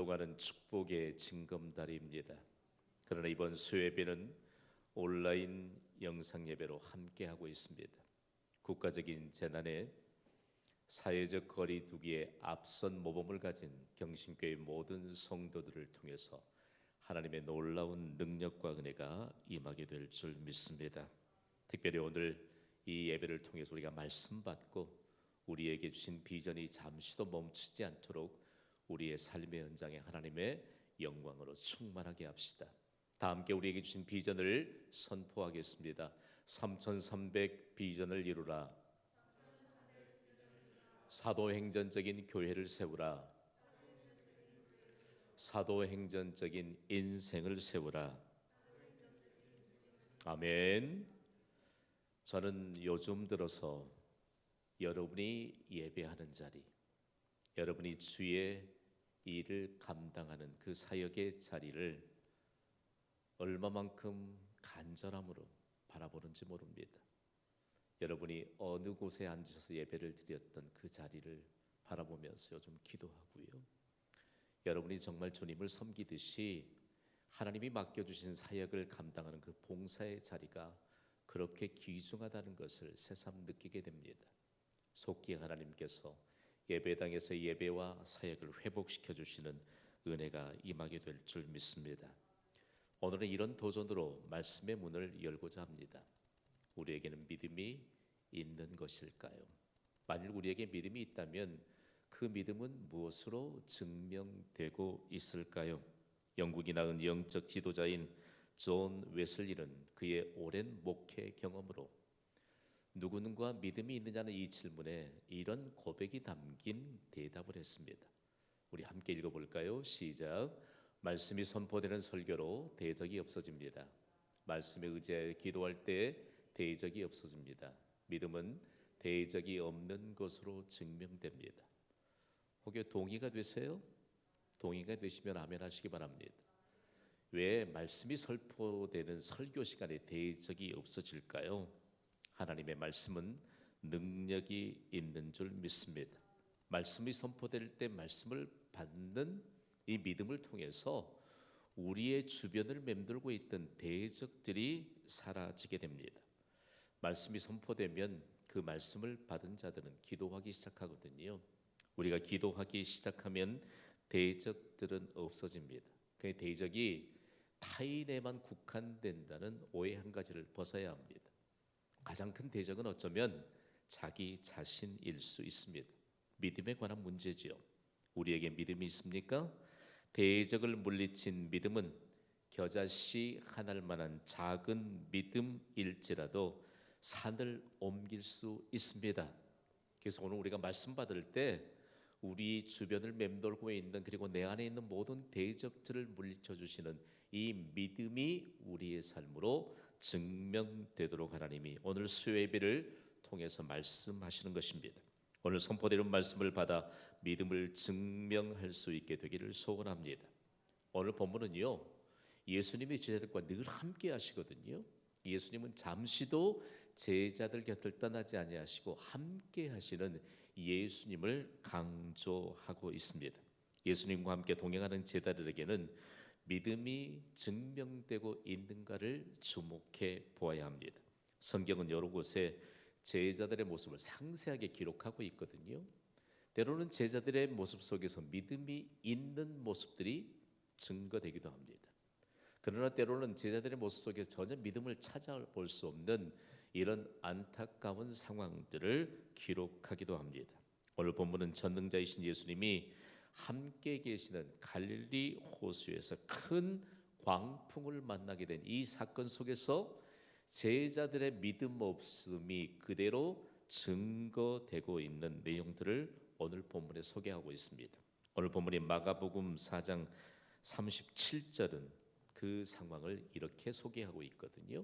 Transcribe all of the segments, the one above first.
하늘로 가는 축복의 징검다리입니다. 그러나 이번 수요예배는 온라인 영상 예배로 함께하고 있습니다. 국가적인 재난에 사회적 거리 두기에 앞선 모범을 가진 경신교회 모든 성도들을 통해서 하나님의 놀라운 능력과 은혜가 임하게 될 줄 믿습니다. 특별히 오늘 이 예배를 통해서 우리가 말씀 받고 우리에게 주신 비전이 잠시도 멈추지 않도록 우리의 삶의 현장에 하나님의 영광으로 충만하게 합시다. 다 함께 우리에게 주신 비전을 선포하겠습니다. 3300 비전을 이루라. 사도행전적인 교회를 세우라. 사도행전적인 인생을 세우라. 아멘. 저는 요즘 들어서 여러분이 예배하는 자리, 여러분이 주의 일을 감당하는 그 사역의 자리를 얼마만큼 간절함으로 바라보는지 모릅니다. 여러분이 어느 곳에 앉으셔서 예배를 드렸던 그 자리를 바라보면서 요즘 기도하고요. 여러분이 정말 주님을 섬기듯이 하나님이 맡겨주신 사역을 감당하는 그 봉사의 자리가 그렇게 귀중하다는 것을 새삼 느끼게 됩니다. 속기 하나님께서 예배당에서 예배와 사역을 회복시켜 주시는 은혜가 임하게 될 줄 믿습니다. 오늘은 이런 도전으로 말씀의 문을 열고자 합니다. 우리에게는 믿음이 있는 것일까요? 만일 우리에게 믿음이 있다면 그 믿음은 무엇으로 증명되고 있을까요? 영국이 낳은 영적 지도자인 존 웨슬리는 그의 오랜 목회 경험으로 누구는가 믿음이 있느냐는 이 질문에 이런 고백이 담긴 대답을 했습니다. 우리 함께 읽어볼까요? 시작. 말씀이 선포되는 설교로 대적이 없어집니다. 말씀에 의지하여 기도할 때 대적이 없어집니다. 믿음은 대적이 없는 것으로 증명됩니다. 혹여 동의가 되세요? 동의가 되시면 아멘 하시기 바랍니다. 왜 말씀이 선포되는 설교 시간에 대적이 없어질까요? 하나님의 말씀은 능력이 있는 줄 믿습니다. 말씀이 선포될 때 말씀을 받는 이 믿음을 통해서 우리의 주변을 맴돌고 있던 대적들이 사라지게 됩니다. 말씀이 선포되면 그 말씀을 받은 자들은 기도하기 시작하거든요. 우리가 기도하기 시작하면 대적들은 없어집니다. 그 대적이 타인에만 국한된다는 오해 한 가지를 벗어야 합니다. 가장 큰 대적은 어쩌면 자기 자신일 수 있습니다. 믿음에 관한 문제지요. 우리에게 믿음이 있습니까? 대적을 물리친 믿음은 겨자씨 하나일 만한 작은 믿음일지라도 산을 옮길 수 있습니다. 그래서 오늘 우리가 말씀 받을 때 우리 주변을 맴돌고 있는 그리고 내 안에 있는 모든 대적들을 물리쳐 주시는 이 믿음이 우리의 삶으로 증명되도록 하나님이 오늘 수요예배를 통해서 말씀하시는 것입니다. 오늘 선포되는 말씀을 받아 믿음을 증명할 수 있게 되기를 소원합니다. 오늘 본문은요, 예수님이 제자들과 늘 함께 하시거든요. 예수님은 잠시도 제자들 곁을 떠나지 아니하시고 함께 하시는 예수님을 강조하고 있습니다. 예수님과 함께 동행하는 제자들에게는 믿음이 증명되고 있는가를 주목해 보아야 합니다. 성경은 여러 곳에 제자들의 모습을 상세하게 기록하고 있거든요. 때로는 제자들의 모습 속에서 믿음이 있는 모습들이 증거되기도 합니다. 그러나 때로는 제자들의 모습 속에서 전혀 믿음을 찾아볼 수 없는 이런 안타까운 상황들을 기록하기도 합니다. 오늘 본문은 전능자이신 예수님이 함께 계시는 갈릴리 호수에서 큰 광풍을 만나게 된 이 사건 속에서 제자들의 믿음 없음이 그대로 증거되고 있는 내용들을 오늘 본문에 소개하고 있습니다. 오늘 본문이 마가복음 4장 37절은 그 상황을 이렇게 소개하고 있거든요.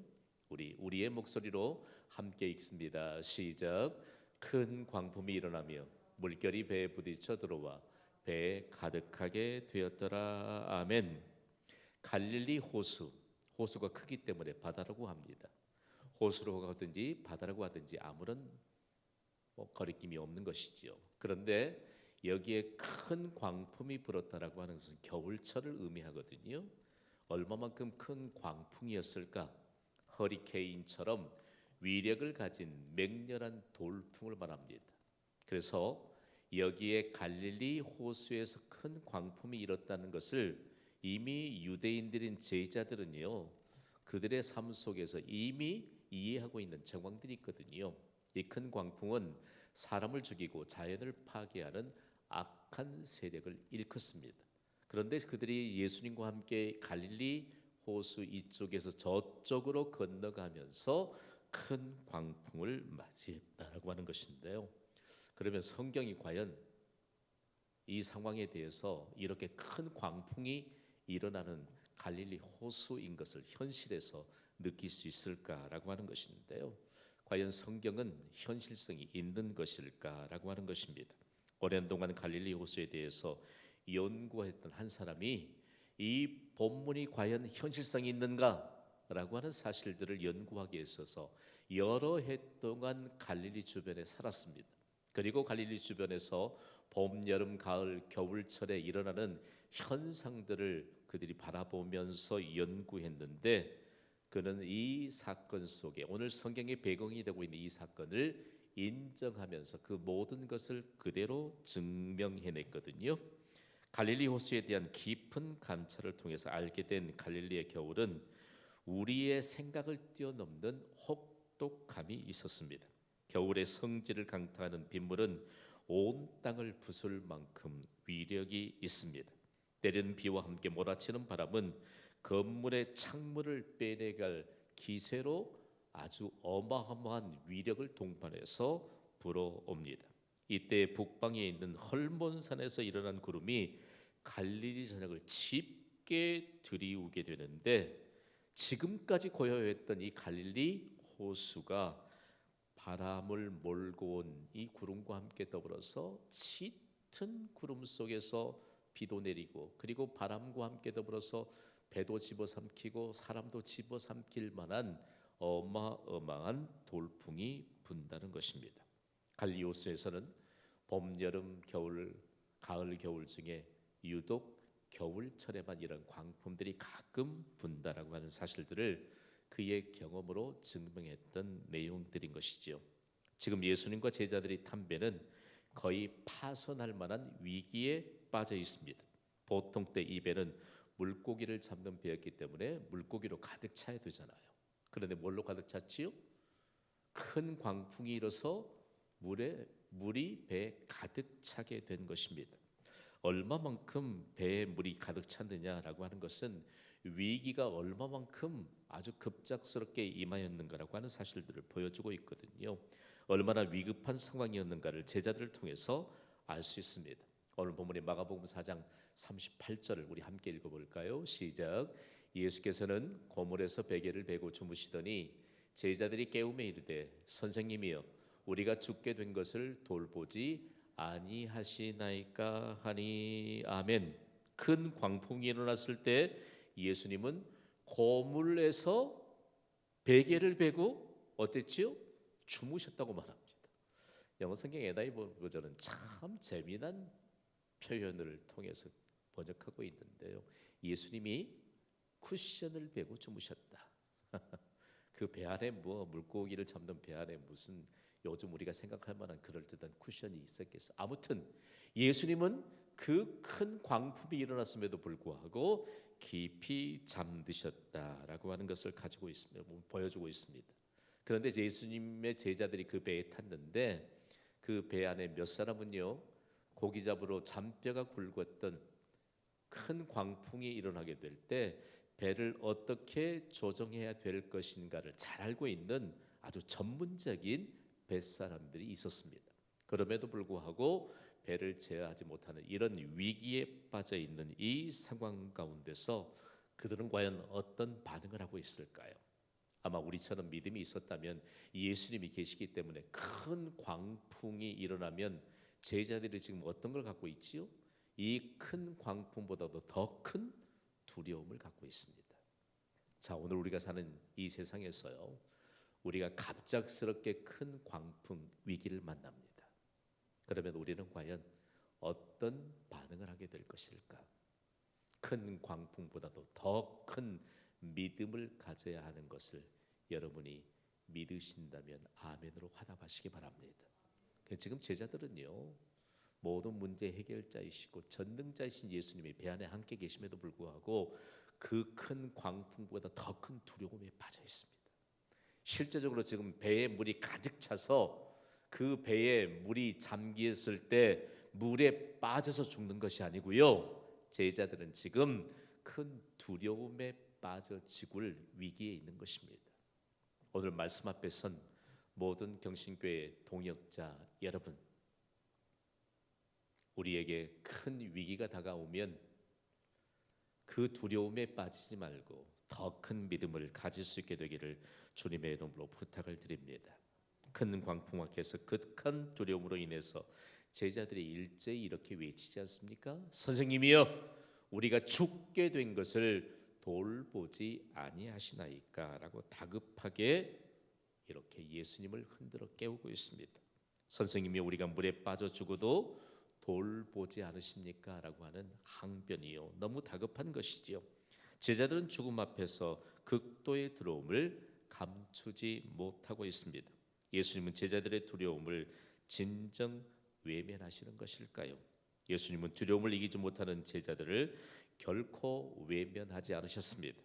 우리의 목소리로 함께 읽습니다. 시작. 큰 광풍이 일어나며 물결이 배에 부딪혀 들어와 배에 가득하게 되었더라. 아멘. 갈릴리 호수가 크기 때문에 바다라고 합니다. 호수로 하든지 바다라고 하든지 아무런 거리낌이 없는 것이죠. 그런데 여기에 큰 광풍이 불었다라고 하는 것은 겨울철을 의미하거든요. 얼마만큼 큰 광풍이었을까? 허리케인처럼 위력을 가진 맹렬한 돌풍을 말합니다. 그래서 여기에 갈릴리 호수에서 큰 광풍이 일었다는 것을 이미 유대인들인 제자들은요, 그들의 삶 속에서 이미 이해하고 있는 정황들이 있거든요. 이 큰 광풍은 사람을 죽이고 자연을 파괴하는 악한 세력을 일컫습니다. 그런데 그들이 예수님과 함께 갈릴리 호수 이쪽에서 저쪽으로 건너가면서 큰 광풍을 맞이했다라고 하는 것인데요. 그러면 성경이 과연 이 상황에 대해서 이렇게 큰 광풍이 일어나는 갈릴리 호수인 것을 현실에서 느낄 수 있을까라고 하는 것인데요. 과연 성경은 현실성이 있는 것일까라고 하는 것입니다. 오랜 동안 갈릴리 호수에 대해서 연구했던 한 사람이 이 본문이 과연 현실성이 있는가라고 하는 사실들을 연구하기 위해서 여러 해 동안 갈릴리 주변에 살았습니다. 그리고 갈릴리 주변에서 봄, 여름, 가을, 겨울철에 일어나는 현상들을 그들이 바라보면서 연구했는데, 그는 이 사건 속에 오늘 성경의 배경이 되고 있는 이 사건을 인정하면서 그 모든 것을 그대로 증명해냈거든요. 갈릴리 호수에 대한 깊은 감찰을 통해서 알게 된 갈릴리의 겨울은 우리의 생각을 뛰어넘는 혹독함이 있었습니다. 겨울의 성질을 강타하는 빗물은 온 땅을 부술 만큼 위력이 있습니다. 때리는 비와 함께 몰아치는 바람은 건물의 창문을 빼내갈 기세로 아주 어마어마한 위력을 동반해서 불어옵니다. 이때 북방에 있는 헐몬산에서 일어난 구름이 갈릴리 전역을 짙게 들이우게 되는데, 지금까지 고요했던 이 갈릴리 호수가 바람을 몰고 온 이 구름과 함께 더불어서 짙은 구름 속에서 비도 내리고, 그리고 바람과 함께 더불어서 배도 집어삼키고 사람도 집어삼킬 만한 어마어마한 돌풍이 분다는 것입니다. 갈릴리 호수에서는 봄, 여름, 겨울, 가을, 겨울 중에 유독 겨울철에만 이런 광풍들이 가끔 분다라고 하는 사실들을 그의 경험으로 증명했던 내용들인 것이지요. 지금 예수님과 제자들이 탄 배는 거의 파손할 만한 위기에 빠져 있습니다. 보통 때 이 배는 물고기를 잡는 배였기 때문에 물고기로 가득 차야 되잖아요. 그런데 뭘로 가득 찼지요? 큰 광풍이 일어서 물이 배에 가득 차게 된 것입니다. 얼마만큼 배에 물이 가득 찼느냐라고 하는 것은 위기가 얼마만큼 아주 급작스럽게 임하였는가라고 하는 사실들을 보여주고 있거든요. 얼마나 위급한 상황이었는가를 제자들을 통해서 알 수 있습니다. 오늘 본문의 마가복음 4장 38절을 우리 함께 읽어볼까요? 시작. 예수께서는 고물에서 베개를 베고 주무시더니 제자들이 깨우며 이르되 선생님이여 우리가 죽게 된 것을 돌보지 아니하시나이까 하니. 아멘. 큰 광풍이 일어났을 때 예수님은 고물에서 베개를 베고 어땠지요? 주무셨다고 말합니다. 영어 성경 NIV 버전은 참 재미난 표현을 통해서 번역하고 있는데요. 예수님이 쿠션을 베고 주무셨다. 그 배 안에 물고기를 잡는 배 안에 무슨 요즘 우리가 생각할 만한 그럴듯한 쿠션이 있었겠어. 아무튼 예수님은 그 큰 광풍이 일어났음에도 불구하고 깊이 잠드셨다라고 하는 것을 가지고 있습니다. 보여주고 있습니다. 그런데 예수님의 제자들이 그 배에 탔는데 그 배 안에 몇 사람은요, 고기 잡으러 잔뼈가 굵었던 큰 광풍이 일어나게 될 때 배를 어떻게 조정해야 될 것인가를 잘 알고 있는 아주 전문적인 뱃사람들이 있었습니다. 그럼에도 불구하고 배를 제어하지 못하는 이런 위기에 빠져 있는 이 상황 가운데서 그들은 과연 어떤 반응을 하고 있을까요? 아마 우리처럼 믿음이 있었다면 예수님이 계시기 때문에 큰 광풍이 일어나면 제자들이 지금 어떤 걸 갖고 있지요? 이 큰 광풍보다도 더 큰 두려움을 갖고 있습니다. 자, 오늘 우리가 사는 이 세상에서요, 우리가 갑작스럽게 큰 광풍 위기를 만납니다. 그러면 우리는 과연 어떤 반응을 하게 될 것일까? 큰 광풍보다도 더 큰 믿음을 가져야 하는 것을 여러분이 믿으신다면 아멘으로 화답하시기 바랍니다. 지금 제자들은요, 모든 문제 해결자이시고 전능자이신 예수님이 배 안에 함께 계심에도 불구하고 그 큰 광풍보다 더 큰 두려움에 빠져 있습니다. 실제적으로 지금 배에 물이 가득 차서 그 배에 물이 잠겼을 때 물에 빠져서 죽는 것이 아니고요, 제자들은 지금 큰 두려움에 빠져 죽을 위기에 있는 것입니다. 오늘 말씀 앞에 선 모든 경신교회 동역자 여러분, 우리에게 큰 위기가 다가오면 그 두려움에 빠지지 말고 더 큰 믿음을 가질 수 있게 되기를 주님의 이름으로 부탁을 드립니다. 큰 광풍 앞에서 그 큰 두려움으로 인해서 제자들이 일제히 이렇게 외치지 않습니까? 선생님이여, 우리가 죽게 된 것을 돌보지 아니하시나이까? 라고 다급하게 이렇게 예수님을 흔들어 깨우고 있습니다. 선생님이 우리가 물에 빠져 죽어도 돌보지 않으십니까? 라고 하는 항변이요, 너무 다급한 것이지요. 제자들은 죽음 앞에서 극도의 두려움을 감추지 못하고 있습니다. 예수님은 제자들의 두려움을 진정 외면하시는 것일까요? 예수님은 두려움을 이기지 못하는 제자들을 결코 외면하지 않으셨습니다.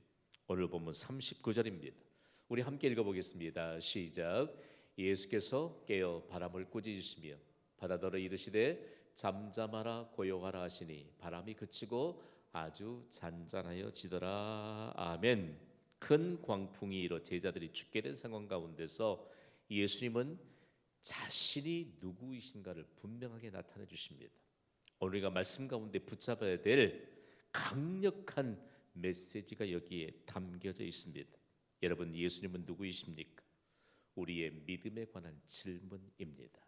오늘 본문 39절입니다. 우리 함께 읽어보겠습니다. 시작. 예수께서 깨어 바람을 꾸짖으시며 바다더러 이르시되 잠잠하라 고요하라 하시니 바람이 그치고 아주 잔잔하여지더라. 아멘. 큰 광풍이 일어 제자들이 죽게 된 상황 가운데서 예수님은 자신이 누구이신가를 분명하게 나타내 주십니다. 오늘 우리가 말씀 가운데 붙잡아야 될 강력한 메시지가 여기에 담겨져 있습니다. 여러분, 예수님은 누구이십니까? 우리의 믿음에 관한 질문입니다.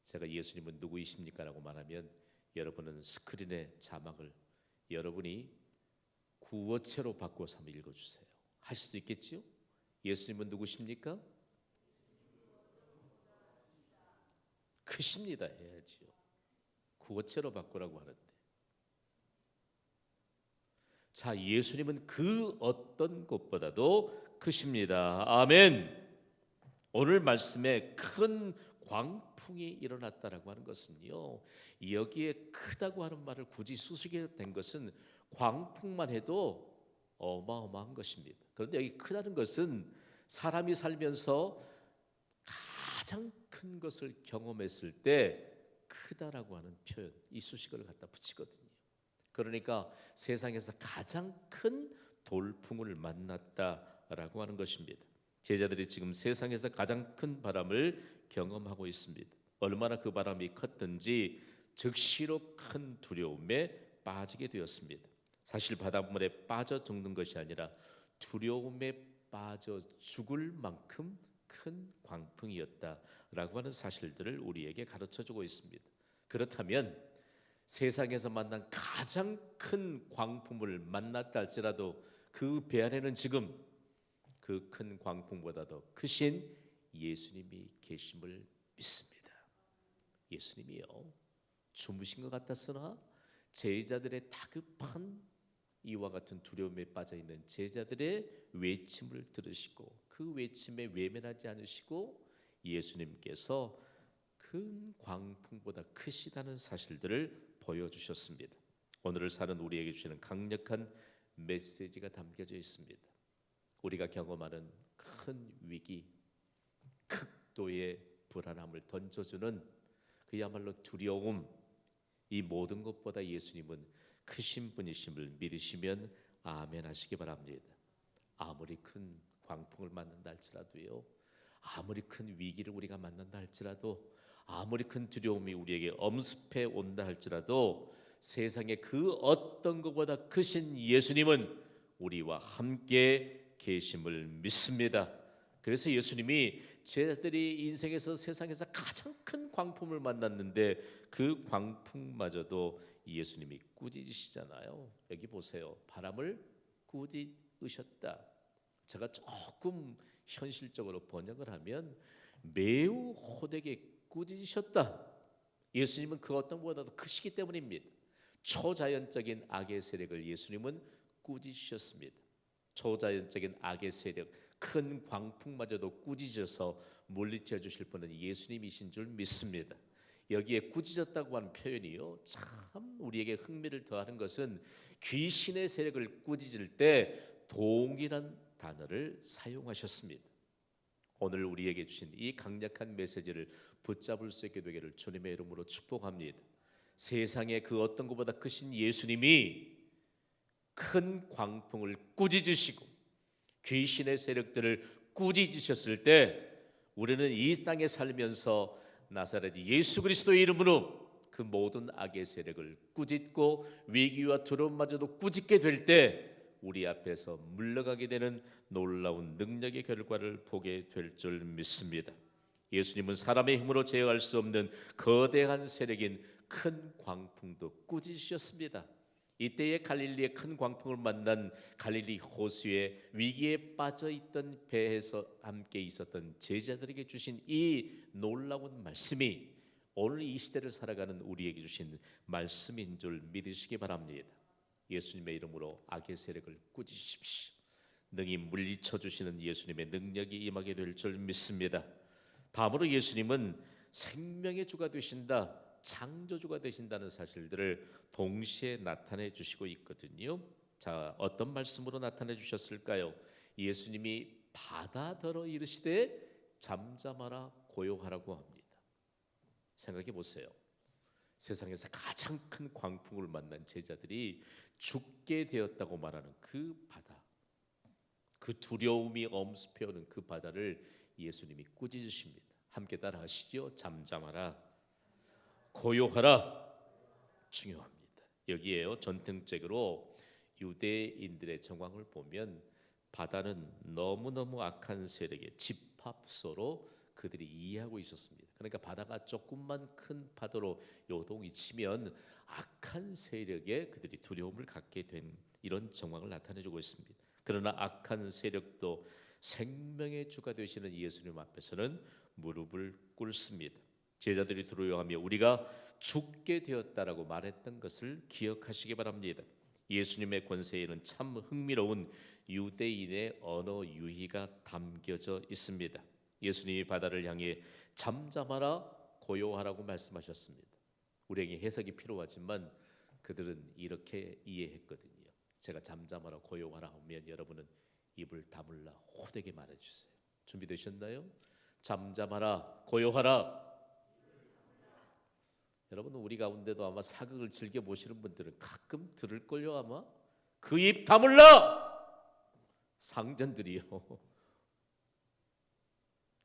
제가 예수님은 누구이십니까? 라고 말하면 여러분은 스크린의 자막을 여러분이 구어체로 바꿔서 한번 읽어주세요. 하실 수 있겠지요? 예수님은 누구십니까? 크십니다 해야지요. 구어체로 바꾸라고 하는데, 자, 예수님은 그 어떤 것보다도 크십니다. 아멘. 오늘 말씀에 큰 광풍이 일어났다라고 하는 것은요, 여기에 크다고 하는 말을 굳이 쓰시게 된 것은 광풍만 해도 어마어마한 것입니다. 그런데 여기 크다는 것은 사람이 살면서 가장 큰 것을 경험했을 때 크다라고 하는 표현, 이 수식어를 갖다 붙이거든요. 그러니까 세상에서 가장 큰 돌풍을 만났다라고 하는 것입니다. 제자들이 지금 세상에서 가장 큰 바람을 경험하고 있습니다. 얼마나 그 바람이 컸든지 즉시로 큰 두려움에 빠지게 되었습니다. 사실 바닷물에 빠져 죽는 것이 아니라 두려움에 빠져 죽을 만큼 큰 광풍이었다라고 하는 사실들을 우리에게 가르쳐주고 있습니다. 그렇다면 세상에서 만난 가장 큰 광풍을 만났다 할지라도 그 배 안에는 지금 그 큰 광풍보다도 크신 예수님이 계심을 믿습니다. 예수님이요, 주무신 것 같았으나 제자들의 다급한 이와 같은 두려움에 빠져 있는 제자들의 외침을 들으시고 그 외침에 외면하지 않으시고 예수님께서 큰 광풍보다 크시다는 사실들을 보여주셨습니다. 오늘을 사는 우리에게 주시는 강력한 메시지가 담겨져 있습니다. 우리가 경험하는 큰 위기, 극도의 불안함을 던져주는 그야말로 두려움, 이 모든 것보다 예수님은 크신 분이심을 믿으시면 아멘 하시기 바랍니다. 아무리 큰 광풍을 만난다 할지라도요, 아무리 큰 위기를 우리가 만난다 할지라도, 아무리 큰 두려움이 우리에게 엄습해 온다 할지라도 세상에 그 어떤 것보다 크신 예수님은 우리와 함께 계심을 믿습니다. 그래서 예수님이 제자들이 인생에서 세상에서 가장 큰 광풍을 만났는데 그 광풍마저도 예수님이 꾸짖으시잖아요. 여기 보세요. 바람을 꾸짖으셨다. 제가 조금 현실적으로 번역을 하면 매우 호되게 꾸짖으셨다. 예수님은 그 어떤 것보다도 크시기 때문입니다. 초자연적인 악의 세력을 예수님은 꾸짖으셨습니다. 초자연적인 악의 세력, 큰 광풍마저도 꾸짖어서 물리쳐 주실 분은 예수님이신 줄 믿습니다. 여기에 꾸짖었다고 하는 표현이요, 참 우리에게 흥미를 더하는 것은 귀신의 세력을 꾸짖을 때 동일한 단어를 사용하셨습니다. 오늘 우리에게 주신 이 강력한 메시지를 붙잡을 수 있게 되기를 주님의 이름으로 축복합니다. 세상에 그 어떤 것보다 크신 예수님이 큰 광풍을 꾸짖으시고 귀신의 세력들을 꾸짖으셨을 때 우리는 이 땅에 살면서 나사렛 예수 그리스도의 이름으로 그 모든 악의 세력을 꾸짖고 위기와 두려움마저도 꾸짖게 될 때 우리 앞에서 물러가게 되는 놀라운 능력의 결과를 보게 될 줄 믿습니다. 예수님은 사람의 힘으로 제어할 수 없는 거대한 세력인 큰 광풍도 꾸짖으셨습니다. 이때에 갈릴리의 큰 광풍을 만난 갈릴리 호수의 위기에 빠져 있던 배에서 함께 있었던 제자들에게 주신 이 놀라운 말씀이 오늘 이 시대를 살아가는 우리에게 주신 말씀인 줄 믿으시기 바랍니다. 예수님의 이름으로 악의 세력을 꾸짖으십시오. 능히 물리쳐 주시는 예수님의 능력이 임하게 될 줄 믿습니다. 다음으로 예수님은 생명의 주가 되신다, 창조주가 되신다는 사실들을 동시에 나타내 주시고 있거든요. 자, 어떤 말씀으로 나타내 주셨을까요? 예수님이 바다더러 이르시되 잠잠하라 고요하라고 합니다. 생각해 보세요. 세상에서 가장 큰 광풍을 만난 제자들이 죽게 되었다고 말하는 그 바다, 그 두려움이 엄습해오는 그 바다를 예수님이 꾸짖으십니다. 함께 따라 하시죠. 잠잠하라 고요하라. 중요합니다. 여기에요, 전통적으로 유대인들의 정황을 보면 바다는 너무너무 악한 세력의 집합소로 그들이 이해하고 있었습니다. 그러니까 바다가 조금만 큰 파도로 요동이 치면 악한 세력에 그들이 두려움을 갖게 된 이런 정황을 나타내주고 있습니다. 그러나 악한 세력도 생명의 주가 되시는 예수님 앞에서는 무릎을 꿇습니다. 제자들이 두려워하며 우리가 죽게 되었다라고 말했던 것을 기억하시기 바랍니다. 예수님의 권세에는 참 흥미로운 유대인의 언어 유희가 담겨져 있습니다. 예수님이 바다를 향해 잠잠하라 고요하라고 말씀하셨습니다. 우리에게 해석이 필요하지만 그들은 이렇게 이해했거든요. 제가 잠잠하라 고요하라 하면 여러분은 입을 다물라 호되게 말해주세요. 준비되셨나요? 잠잠하라 고요하라. 여러분, 우리 가운데도 아마 사극을 즐겨보시는 분들은 가끔 들을걸요. 아마 그 입 다물라. 상전들이요,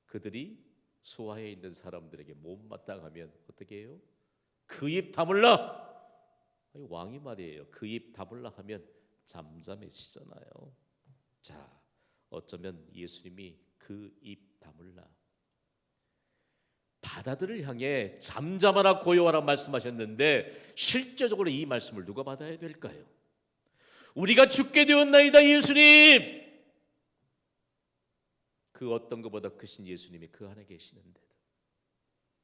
그들이 수하에 있는 사람들에게 못마땅하면 어떻게 해요? 그 입 다물라. 아니, 왕이 말이에요. 그 입 다물라 하면 잠잠해지잖아요. 자, 어쩌면 예수님이 그 입 다물라, 바다들을 향해 잠잠하라 고요하라 말씀하셨는데 실제적으로 이 말씀을 누가 받아야 될까요? 우리가 죽게 되었나이다 예수님. 그 어떤 것보다 크신 예수님이 그 안에 계시는데도,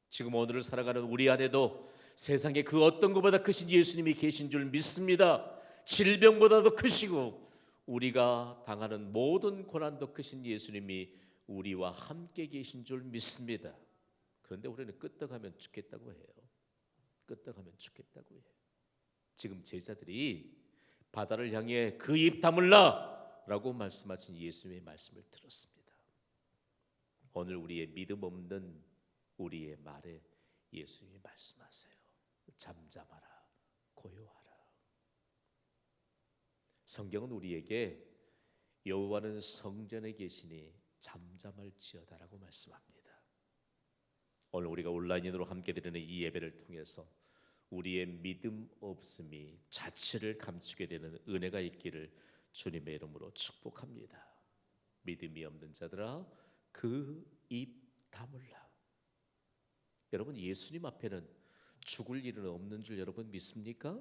지금 오늘을 살아가는 우리 안에도 세상에 그 어떤 것보다 크신 예수님이 계신 줄 믿습니다. 질병보다도 크시고 우리가 당하는 모든 고난도 크신 예수님이 우리와 함께 계신 줄 믿습니다. 그런데 우리는 끄떡하면 죽겠다고 해요. 끄떡하면 죽겠다고 해요. 지금 제자들이 바다를 향해 그 입 다물라 라고 말씀하신 예수님의 말씀을 들었습니다. 오늘 우리의 믿음 없는 우리의 말에 예수님이 말씀하세요. 잠잠하라 고요하라. 성경은 우리에게 여호와는 성전에 계시니 잠잠할지어다라고 말씀합니다. 오늘 우리가 온라인으로 함께 드리는 이 예배를 통해서 우리의 믿음 없음이 자취를 감추게 되는 은혜가 있기를 주님의 이름으로 축복합니다. 믿음이 없는 자들아 그 입 다물라. 여러분, 예수님 앞에는 죽을 일은 없는 줄 여러분 믿습니까?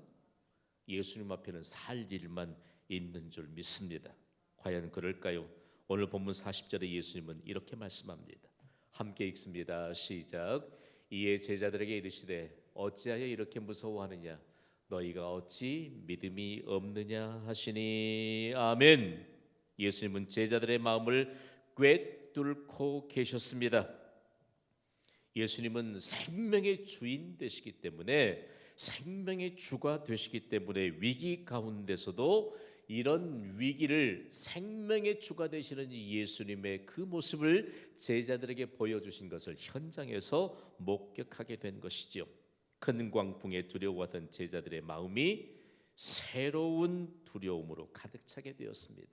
예수님 앞에는 살 일만 있는 줄 믿습니다. 과연 그럴까요? 오늘 본문 40절에 예수님은 이렇게 말씀합니다. 함께 읽습니다. 시작. 이에 제자들에게 이르시되 어찌하여 이렇게 무서워하느냐? 너희가 어찌 믿음이 없느냐 하시니. 아멘. 예수님은 제자들의 마음을 꿰뚫고 계셨습니다. 예수님은 생명의 주인 되시기 때문에, 생명의 주가 되시기 때문에 위기 가운데서도 이런 위기를 생명의 주가 되시는 예수님의 그 모습을 제자들에게 보여주신 것을 현장에서 목격하게 된 것이죠. 큰 광풍에 두려워하던 제자들의 마음이 새로운 두려움으로 가득 차게 되었습니다.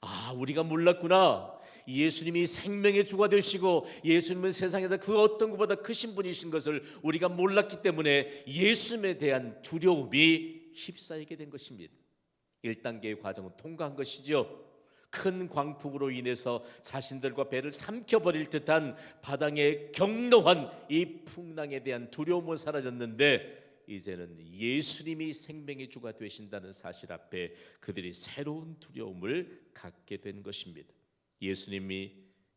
아, 우리가 몰랐구나. 예수님이 생명의 주가 되시고 예수님은 세상에서 그 어떤 것보다 크신 분이신 것을 우리가 몰랐기 때문에 예수님에 대한 두려움이 휩싸이게 된 것입니다. 1단계의 과정은 통과한 것이죠. 큰 광풍으로 인해서 자신들과 배를 삼켜버릴 듯한 바다의 격노한 이 풍랑에 대한 두려움은 사라졌는데, 이제는 예수님이 생명의 주가 되신다는 사실 앞에 그들이 새로운 두려움을 갖게 된 것입니다. 예수님이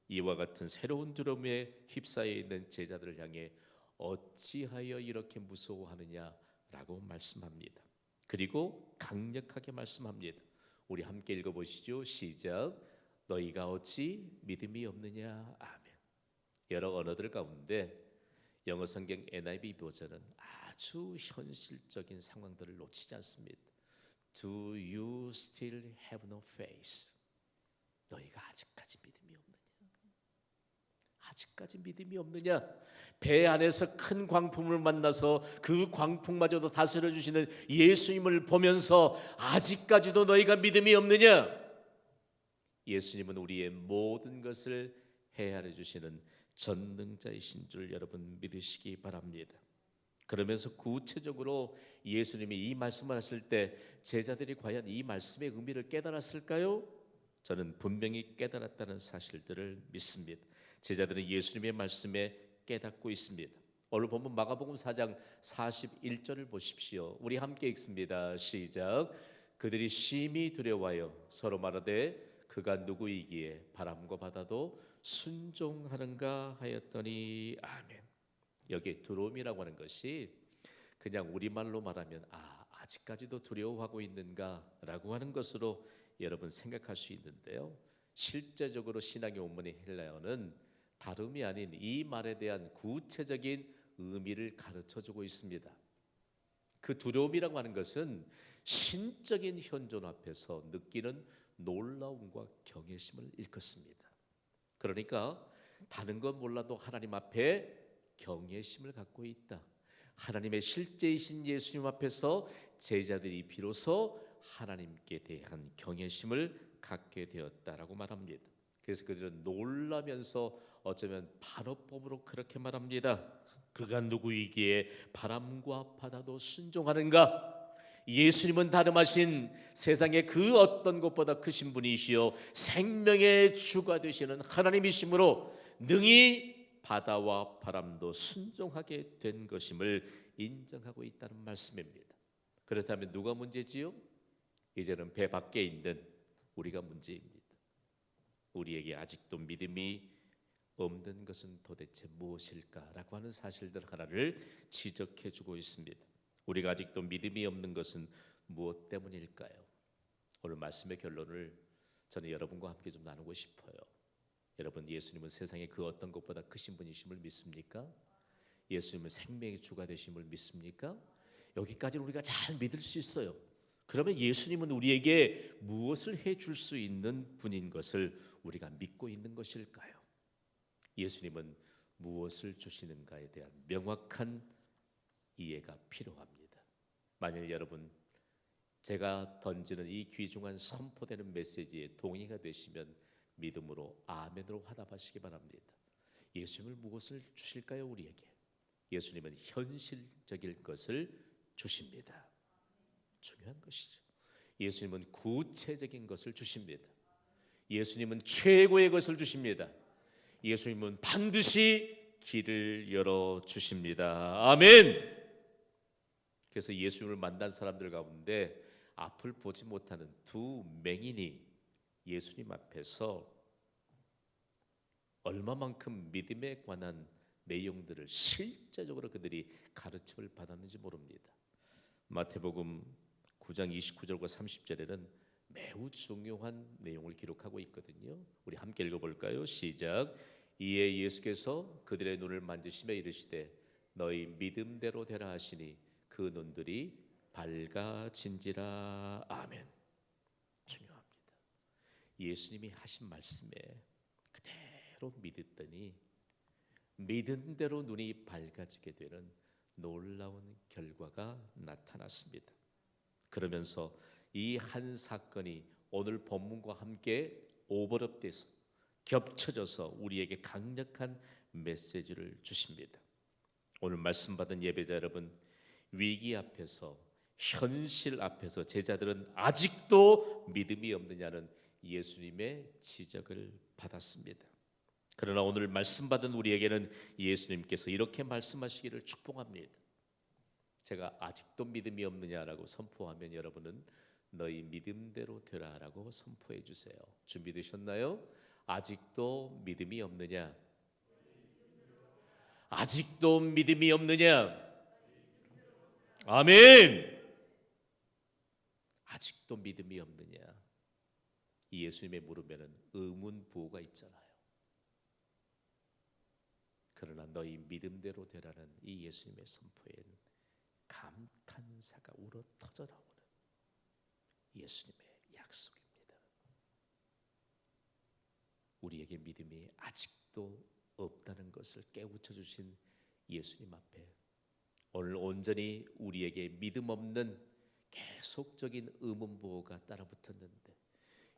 이와 같은 새로운 두려움에 휩싸여 있는 제자들을 향해 어찌하여 이렇게 무서워하느냐라고 말씀합니다. 그리고 강력하게 말씀합니다. 우리 함께 읽어보시죠. 시작. 너희가 어찌 믿음이 없느냐. 아멘. 여러 언어들 가운데 영어 성경 NIV 버전은 아주 현실적인 상황들을 놓치지 않습니다. Do you still have no faith? 너희가 아직까지 믿음이 없느냐? 아직까지 믿음이 없느냐? 배 안에서 큰 광풍을 만나서 그 광풍마저도 다스려 주시는 예수님을 보면서 아직까지도 너희가 믿음이 없느냐? 예수님은 우리의 모든 것을 헤아려 주시는 전능자이신 줄 여러분 믿으시기 바랍니다. 그러면서 구체적으로 예수님이 이 말씀을 하실 때 제자들이 과연 이 말씀의 의미를 깨달았을까요? 저는 분명히 깨달았다는 사실들을 믿습니다. 제자들은 예수님의 말씀에 깨닫고 있습니다. 오늘 본문 마가복음 4장 41절을 보십시오. 우리 함께 읽습니다. 시작. 그들이 심히 두려워하여 서로 말하되 그가 누구이기에 바람과 바다도 순종하는가 하였더니. 아멘. 여기 두려움이라고 하는 것이 그냥 우리말로 말하면 아직까지도 두려워하고 있는가라고 하는 것으로 여러분 생각할 수 있는데요, 실제적으로 신학의 원문의 헬라어는 다름이 아닌 이 말에 대한 구체적인 의미를 가르쳐주고 있습니다. 그 두려움이라고 하는 것은 신적인 현존 앞에서 느끼는 놀라움과 경외심을 일컫습니다. 그러니까 다른 건 몰라도 하나님 앞에 경외심을 갖고 있다. 하나님의 실제이신 예수님 앞에서 제자들이 비로소 하나님께 대한 경외심을 갖게 되었다라고 말합니다. 그래서 그들은 놀라면서 어쩌면 반어법으로 그렇게 말합니다. 그가 누구이기에 바람과 바다도 순종하는가? 예수님은 다름하신 세상의 그 어떤 것보다 크신 분이시요 생명의 주가 되시는 하나님이시므로 능히 바다와 바람도 순종하게 된 것임을 인정하고 있다는 말씀입니다. 그렇다면 누가 문제지요? 이제는 배 밖에 있는 우리가 문제입니다. 우리에게 아직도 믿음이 없는 것은 도대체 무엇일까라고 하는 사실들 하나를 지적해주고 있습니다. 우리가 아직도 믿음이 없는 것은 무엇 때문일까요? 오늘 말씀의 결론을 저는 여러분과 함께 좀 나누고 싶어요. 여러분, 예수님은 세상의 그 어떤 것보다 크신 분이심을 믿습니까? 예수님은 생명의 주가 되심을 믿습니까? 여기까지는 우리가 잘 믿을 수 있어요. 그러면 예수님은 우리에게 무엇을 해줄 수 있는 분인 것을 우리가 믿고 있는 것일까요? 예수님은 무엇을 주시는가에 대한 명확한 이해가 필요합니다. 만일 여러분 제가 던지는 이 귀중한 선포되는 메시지에 동의가 되시면 믿음으로 아멘으로 화답하시기 바랍니다. 예수님을 무엇을 주실까요? 우리에게 예수님은 현실적일 것을 주십니다. 중요한 것이죠. 예수님은 구체적인 것을 주십니다. 예수님은 최고의 것을 주십니다. 예수님은 반드시 길을 열어 주십니다. 아멘. 그래서 예수님을 만난 사람들 가운데 앞을 보지 못하는 두 맹인이 예수님 앞에서 얼마만큼 믿음에 관한 내용들을 실제적으로 그들이 가르침을 받았는지 모릅니다. 마태복음 9장 29절과 30절에는 매우 중요한 내용을 기록하고 있거든요. 우리 함께 읽어볼까요? 시작. 이에 예수께서 그들의 눈을 만지시며 이르시되 너희 믿음대로 되라 하시니 그 눈들이 밝아진지라. 아멘. 중요합니다. 예수님이 하신 말씀에 그대로 믿었더니 믿은 대로 눈이 밝아지게 되는 놀라운 결과가 나타났습니다. 그러면서 이 한 사건이 오늘 본문과 함께 오버랩돼서 겹쳐져서 우리에게 강력한 메시지를 주십니다. 오늘 말씀 받은 예배자 여러분, 위기 앞에서, 현실 앞에서 제자들은 아직도 믿음이 없느냐는 예수님의 지적을 받았습니다. 그러나 오늘 말씀 받은 우리에게는 예수님께서 이렇게 말씀하시기를 축복합니다. 제가 아직도 믿음이 없느냐라고 선포하면 여러분은 너희 믿음대로 되라라고 선포해 주세요. 준비되셨나요? 아직도 믿음이 없느냐? 아직도 믿음이 없느냐? 아멘. 아직도 믿음이 없느냐? 이 예수님의 물음에는 의문부호가 있잖아요. 그러나 너희 믿음대로 되라는 이 예수님의 선포에는 감탄사가 우러 터져 나오는 예수님의 약속입니다. 우리에게 믿음이 아직도 없다는 것을 깨우쳐 주신 예수님 앞에 오늘 온전히 우리에게 믿음 없는 계속적인 의문부호가 따라붙었는데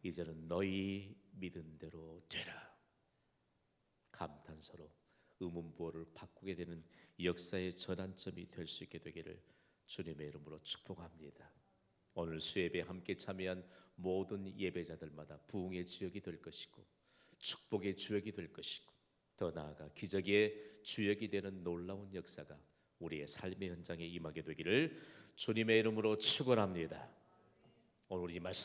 이제는 너희 믿은 대로 되라. 감탄사로 의문부호를 바꾸게 되는 역사의 전환점이 될 수 있게 되기를 주님의 이름으로 축복합니다. 오늘 수예배에 함께 참여한 모든 예배자들마다 부흥의 주역이 될 것이고 축복의 주역이 될 것이고 더 나아가 기적의 주역이 되는 놀라운 역사가 우리의 삶의 현장에 임하게 되기를 주님의 이름으로 축원합니다. 오늘 이 말씀